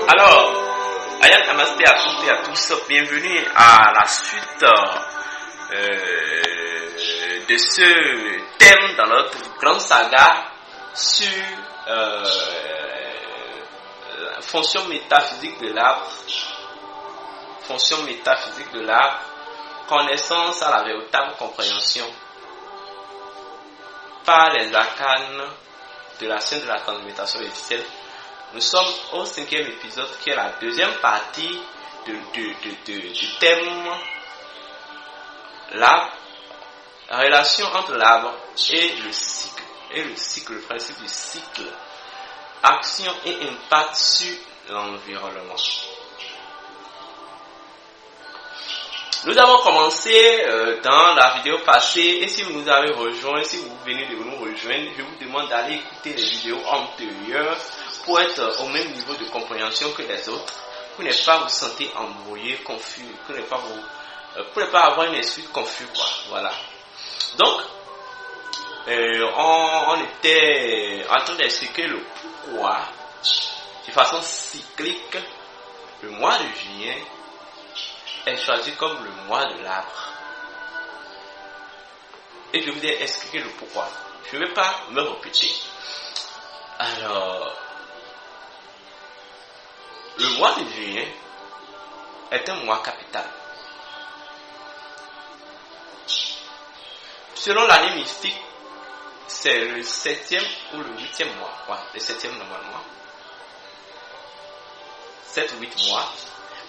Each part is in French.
Alors, Ayat Namasté à toutes et à tous, bienvenue à la suite de ce thème dans notre grande saga sur la fonction métaphysique de l'arbre, connaissance à la véritable compréhension par les arcanes de la science de la transmutation logicielle. Nous sommes au 5e épisode qui est la deuxième partie du thème l'arbre, la relation entre l'arbre et le cycle, le principe du cycle, action et impact sur l'environnement. Nous avons commencé dans la vidéo passée, et si vous nous avez rejoint, si vous venez de nous rejoindre, je vous demande d'aller écouter les vidéos antérieures pour être au même niveau de compréhension que les autres, pour ne pas vous sentir embrouillé, confus, pour ne pas avoir une esprit confus, quoi. Voilà. Donc, on était en train d'expliquer le pourquoi, de façon cyclique, le mois de juillet est choisi comme le mois de l'arbre. Et je vous ai expliqué le pourquoi. Je ne vais pas me répéter. Alors, le mois de juillet est un mois capital. Selon l'année mystique, c'est le 7e ou le 8e mois. Ouais, le 7e normalement. 7 ou 8 mois.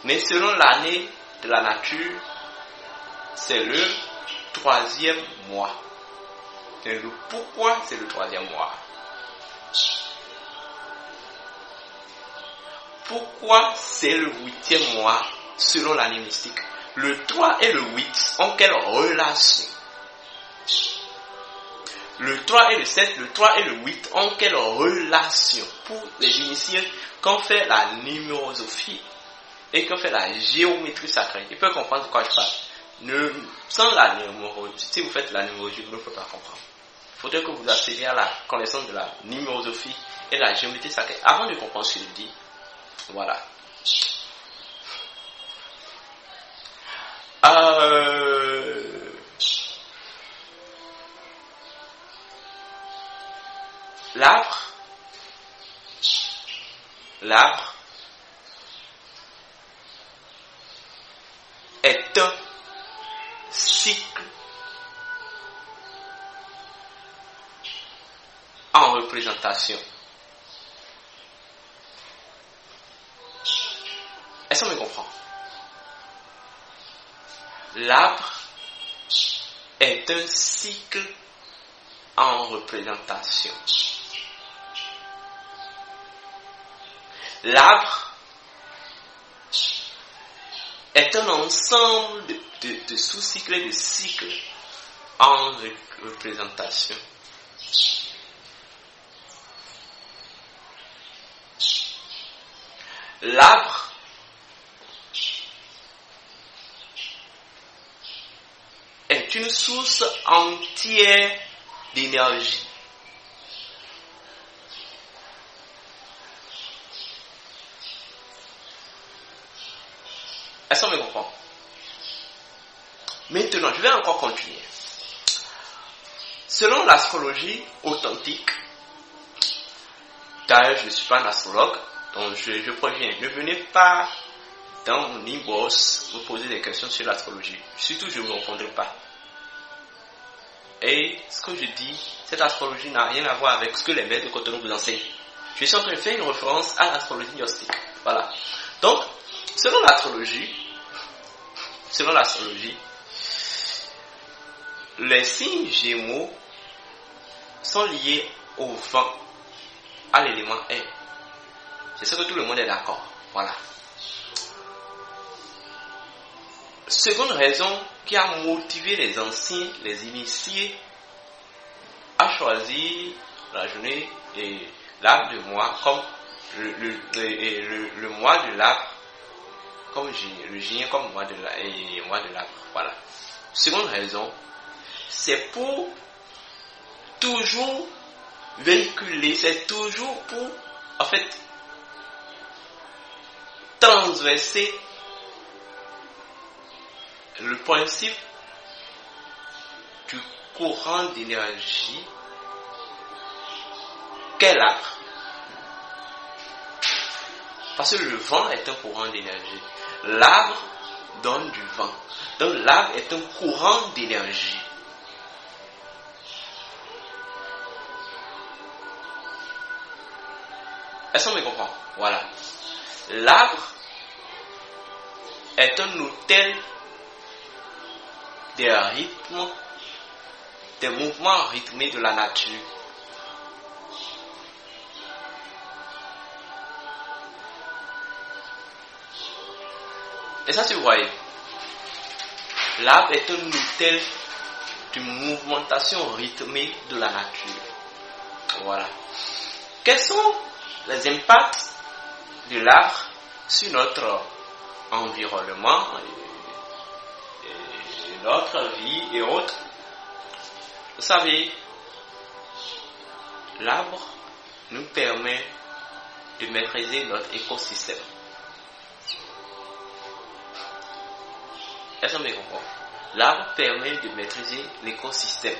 Mais selon l'année de la nature, c'est le 3e mois. Et le pourquoi c'est le 3e mois? Pourquoi c'est le 8e mois selon l'année mystique? Le 3 et le 8 ont quelle relation? Le 3 et le 7, le 3 et le 8 ont quelle relation? Pour les initiés, quand fait la numérosophie et qu'on fait la géométrie sacrée, ils peuvent comprendre de quoi je parle. Sans la numérologie, si vous faites la numérologie, vous ne pouvez pas comprendre. Il faudrait que vous accédiez à la connaissance de la numérosophie et la géométrie sacrée avant de comprendre ce que je dis. Voilà. L'arbre est un cycle en représentation. Est-ce qu'on me comprend? L'arbre est un cycle en représentation. L'arbre est un ensemble de sous-cycles et de cycles en représentation. L'arbre est une source entière d'énergie. Est-ce qu'on me comprend? Maintenant, je vais encore continuer. Selon l'astrologie authentique, d'ailleurs je ne suis pas un astrologue, donc je préviens, ne venez pas dans mon inbox me poser des questions sur l'astrologie. Surtout, je ne vous répondrai pas. Et ce que je dis, cette astrologie n'a rien à voir avec ce que les maîtres de Cotonou vous enseignent. Je suis en train de faire une référence à l'astrologie gnostique. Voilà. Donc, selon l'astrologie, les signes Gémeaux sont liés au vent, à l'élément air. C'est ce que tout le monde est d'accord. Voilà. Seconde raison qui a motivé les anciens, les initiés, à choisir la journée et l'arbre de mois comme le mois de l'arbre, comme le juillet comme mois de l'arbre. Voilà. Seconde raison, c'est pour toujours véhiculer, c'est toujours pour, en fait, transverser le principe du courant d'énergie qu'est l'arbre. Parce que le vent est un courant d'énergie. L'arbre donne du vent. Donc l'arbre est un courant d'énergie. Est-ce qu'on me comprend? Voilà. L'arbre est un hôtel des rythmes, des mouvements rythmés de la nature. Et ça, vous voyez, l'arbre est un hôtel de mouvmentation rythmée de la nature. Voilà. Quels sont les impacts de l'arbre sur notre environnement et notre vie et autres? Vous savez, l'arbre nous permet de maîtriser notre écosystème. Est-ce que vous comprenez? L'arbre permet de maîtriser l'écosystème.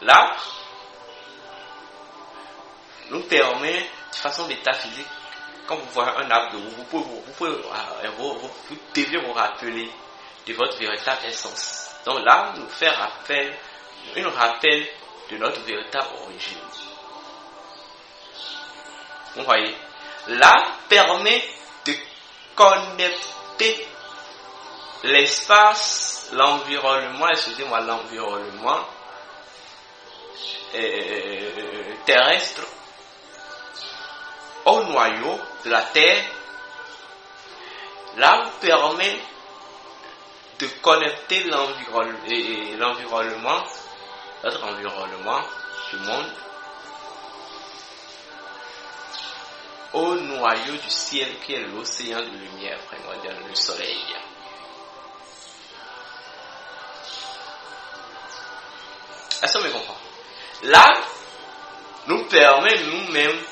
L'arbre nous permet, de façon métaphysique, quand vous voyez un arbre, vous devez vous rappeler de votre véritable essence. Donc l'arbre nous fait un rappel de notre véritable origine. Vous voyez, l'arbre permet de connecter l'espace, l'environnement terrestre au noyau de la Terre. L'arbre permet de connecter l'environnement, notre environnement du monde, au noyau du ciel qui est l'océan de lumière primordiale, le soleil. Est-ce que vous me comprenez? L'arbre nous permet nous-mêmes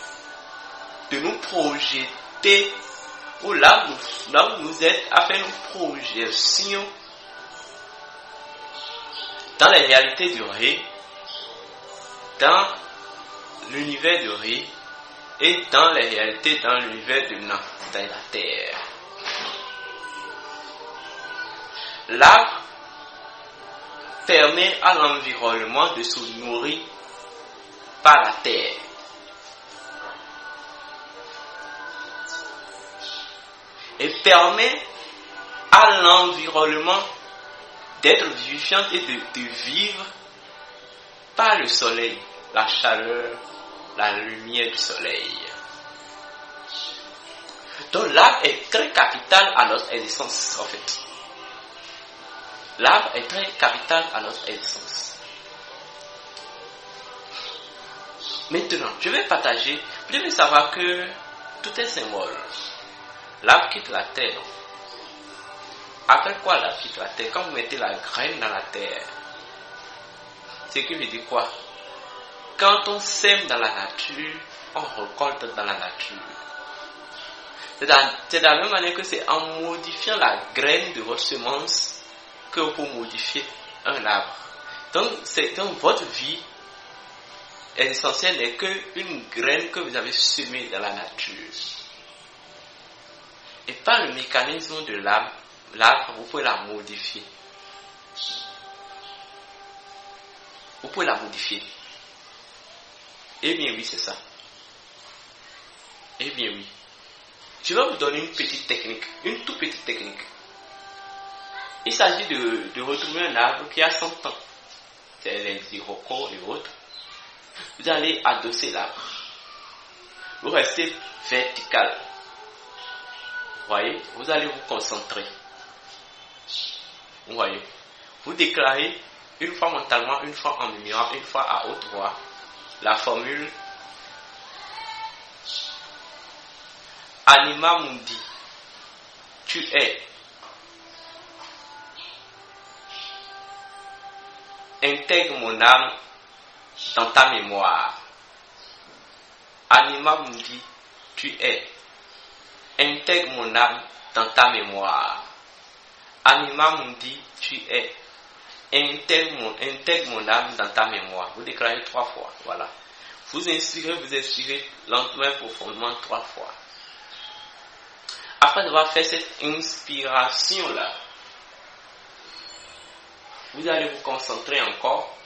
de nous projeter, ou l'arbre nous aide à faire une projection dans les réalités du Ré, dans l'univers du Ré et dans les réalités dans l'univers de la Terre. L'arbre permet à l'environnement de se nourrir par la terre. Et permet à l'environnement d'être vivant et de vivre par le soleil, la chaleur, la lumière du soleil. Donc l'arbre est très capital à notre existence en fait. L'arbre est très capital à notre existence. Maintenant, je vais partager, vous devez savoir que tout est symbole. L'arbre quitte la terre. Après quoi l'arbre quitte la terre? Quand vous mettez la graine dans la terre, c'est que veut dire quoi? Quand on sème dans la nature, on récolte dans la nature. C'est de la même manière que c'est en modifiant la graine de votre semence que vous pouvez modifier un arbre. Donc votre vie essentielle n'est qu'une graine que vous avez semée dans la nature. Et par le mécanisme de l'arbre, vous pouvez la modifier. Vous pouvez la modifier. Eh bien oui, c'est ça. Eh bien oui. Je vais vous donner une petite technique, une toute petite technique. Il s'agit de retrouver un arbre qui a 100 ans. C'est les irocos et autres. Vous allez adosser l'arbre. Vous restez vertical. Vous voyez, vous allez vous concentrer. Vous voyez, vous déclarez une fois mentalement, une fois en murmurant, une fois à haute voix la formule Anima Mundi, tu es. Intègre mon âme dans ta mémoire. Anima Mundi, tu es. intègre mon âme dans ta mémoire. Anima mundi, tu es. Intègre mon âme dans ta mémoire. Vous déclarez 3 fois. Voilà. Vous inspirez lentement, profondément 3 fois. Après avoir fait cette inspiration-là, vous allez vous concentrer encore.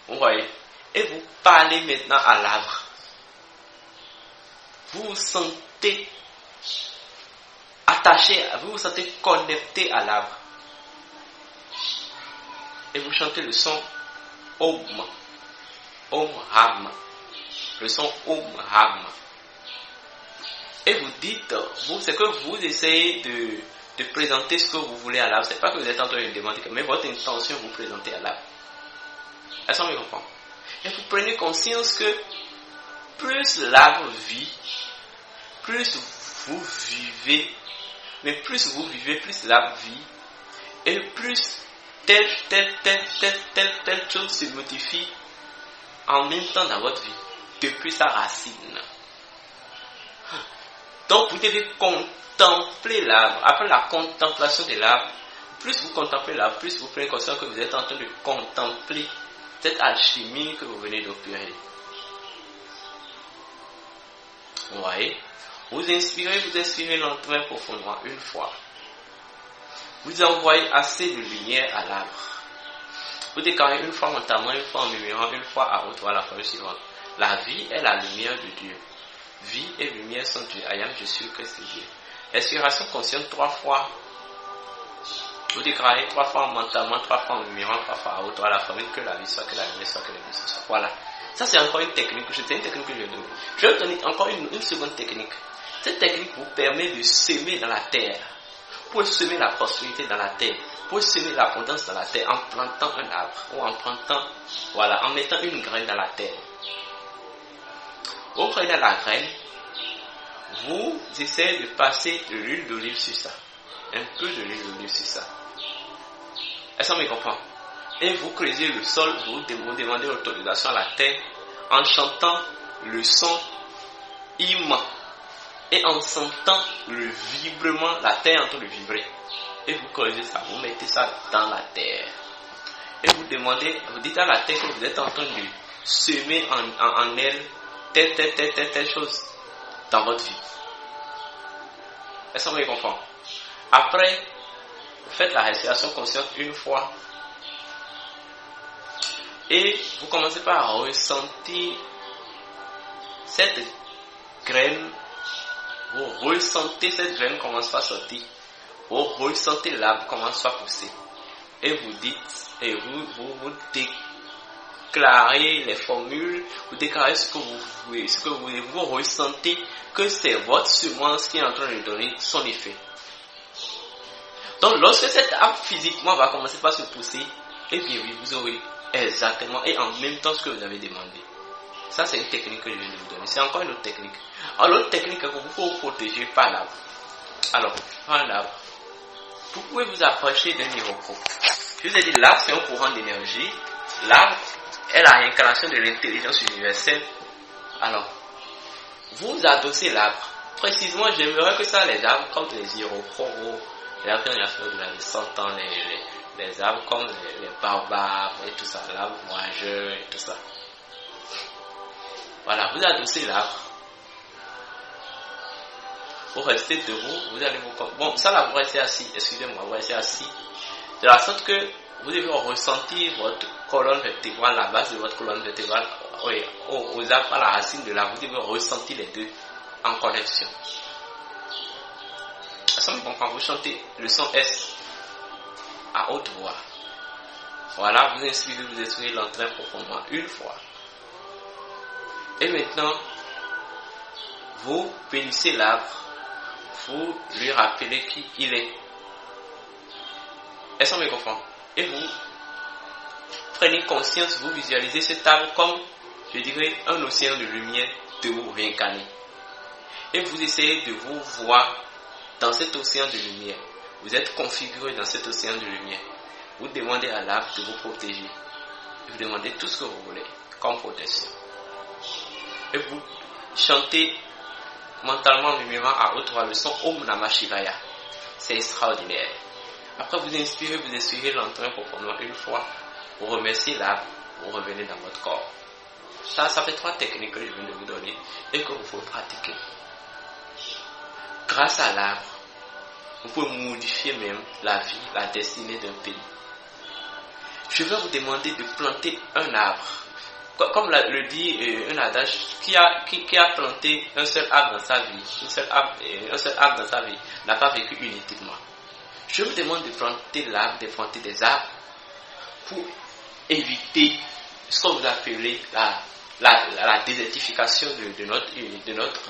Vous voyez? Et vous parlez maintenant à l'arbre. Vous vous sentez attaché, vous vous sentez connecté à l'arbre. Et vous chantez le son Om. Om Ham. Le son Om Ham. Et vous dites, c'est que vous essayez de présenter ce que vous voulez à l'arbre. C'est pas que vous êtes en train de demander, mais votre intention vous présentez à l'arbre. Est-ce qu'on me comprend? Et vous prenez conscience que plus l'arbre vit, plus vous vivez, mais plus vous vivez, plus l'arbre vit, et plus telle chose se modifie en même temps dans votre vie, depuis sa racine. Donc vous devez contempler l'arbre. Après la contemplation de l'arbre, plus vous contemplez l'arbre, plus vous prenez conscience que vous êtes en train de contempler cette alchimie que vous venez d'opérer. Vous voyez? Vous inspirez lentement et profondément une fois. Vous envoyez assez de lumière à l'arbre. Vous déclarez une fois mentalement, une fois en murmurant, une fois à haute voix la phrase suivante. La vie est la lumière de Dieu. Vie et lumière sont Dieu. Ayam, je suis que c'est Dieu. Inspiration consciente 3 fois. Vous déclarez 3 fois mentalement, 3 fois en murmurant, 3 fois à haute voix la formule que la vie soit, que la lumière soit, que la lumière soit. Voilà. Ça c'est encore une technique. C'est une technique que je vais donner. Je vais vous donner encore une seconde technique. Cette technique vous permet de semer dans la terre. Vous pouvez semer la prospérité dans la terre. Vous pouvez semer l'abondance dans la terre en plantant un arbre ou en mettant une graine dans la terre. Vous prenez la graine, vous essayez de passer de l'huile d'olive sur ça. Un peu de l'huile d'olive sur ça. Est-ce qu'on me comprend? Et vous creusez le sol, vous demandez l'autorisation à la terre en chantant le son Im. Et en sentant le vibrement, la terre en train de vibrer. Et vous creusez ça, vous mettez ça dans la terre. Et vous dites à la terre que vous êtes en train de semer en elle telle chose dans votre vie. Est-ce que vous me comprenez? Après, vous faites la respiration consciente une fois. Et vous commencez par ressentir cette graine. Vous ressentez cette graine commence à sortir. Vous ressentez l'arbre commence à pousser. Et vous dites, et vous déclarez les formules, vous déclarez ce que vous voulez, vous ressentez que c'est votre semence qui est en train de donner son effet. Donc lorsque cet arbre physiquement va commencer par se pousser, et bien oui, vous aurez exactement et en même temps ce que vous avez demandé. Ça c'est une technique que je viens de vous donner. C'est encore une autre technique. Alors l'autre technique que vous pouvez vous protéger par l'arbre. Alors, par l'arbre, vous pouvez vous approcher d'un iroko. Je vous ai dit, l'arbre c'est un courant d'énergie. L'arbre est la réincarnation de l'intelligence universelle. Alors, vous adossez l'arbre. Précisément, j'aimerais que ça, les arbres comme les iroquois, les arbres qui ont fait de la 100 ans, les arbres comme les barbares et tout ça, l'arbre voyageur et tout ça. Voilà, vous adossez l'arbre. Vous restez debout, vous allez vous... Bon, ça là, vous restez assis, excusez-moi, vous restez assis. De la sorte que vous devez ressentir votre colonne vertébrale, la base de votre colonne vertébrale, oui, aux arbres, à la racine de l'arbre, vous devez ressentir les deux en connexion. Ça me comprend, vous chantez le son S à haute voix. Voilà, vous inspirez l'entrain profondément une fois. Et maintenant, vous bénissez l'arbre, vous lui rappelez qui il est. Est-ce qu'on me comprend? Et vous prenez conscience, vous visualisez cet arbre comme, je dirais, un océan de lumière de vous réincarner. Et vous essayez de vous voir dans cet océan de lumière. Vous êtes configuré dans cet océan de lumière. Vous demandez à l'arbre de vous protéger. Vous demandez tout ce que vous voulez comme protection. Et vous chantez mentalement murmurant à haute voix le son Om Namah Shivaya. C'est extraordinaire. Après vous inspirez, vous expirez lentement profondément une fois. Vous remerciez l'arbre, vous revenez dans votre corps. Ça fait 3 techniques que je viens de vous donner et que vous pouvez pratiquer. Grâce à l'arbre, vous pouvez modifier même la vie, la destinée d'un pays. Je vais vous demander de planter un arbre. Comme le dit un adage, qui a planté un seul arbre dans sa vie, un seul arbre dans sa vie, n'a pas vécu inutilement. Je vous demande de planter l'arbre, de planter des arbres pour éviter ce qu'on vous appelez la désertification de notre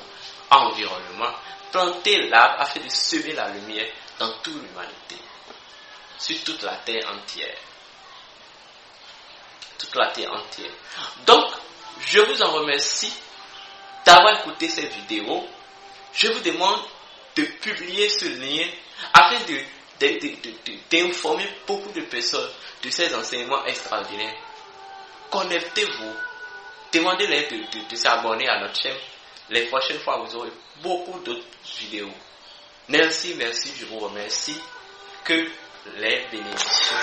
environnement. Planter l'arbre afin de semer la lumière dans toute l'humanité, sur toute la terre entière. Toute la terre entière. Donc, je vous en remercie d'avoir écouté cette vidéo. Je vous demande de publier ce lien afin d'informer beaucoup de personnes de ces enseignements extraordinaires. Connectez-vous. Demandez-les de s'abonner à notre chaîne. Les prochaines fois, vous aurez beaucoup d'autres vidéos. Merci, je vous remercie. Que les bénédictions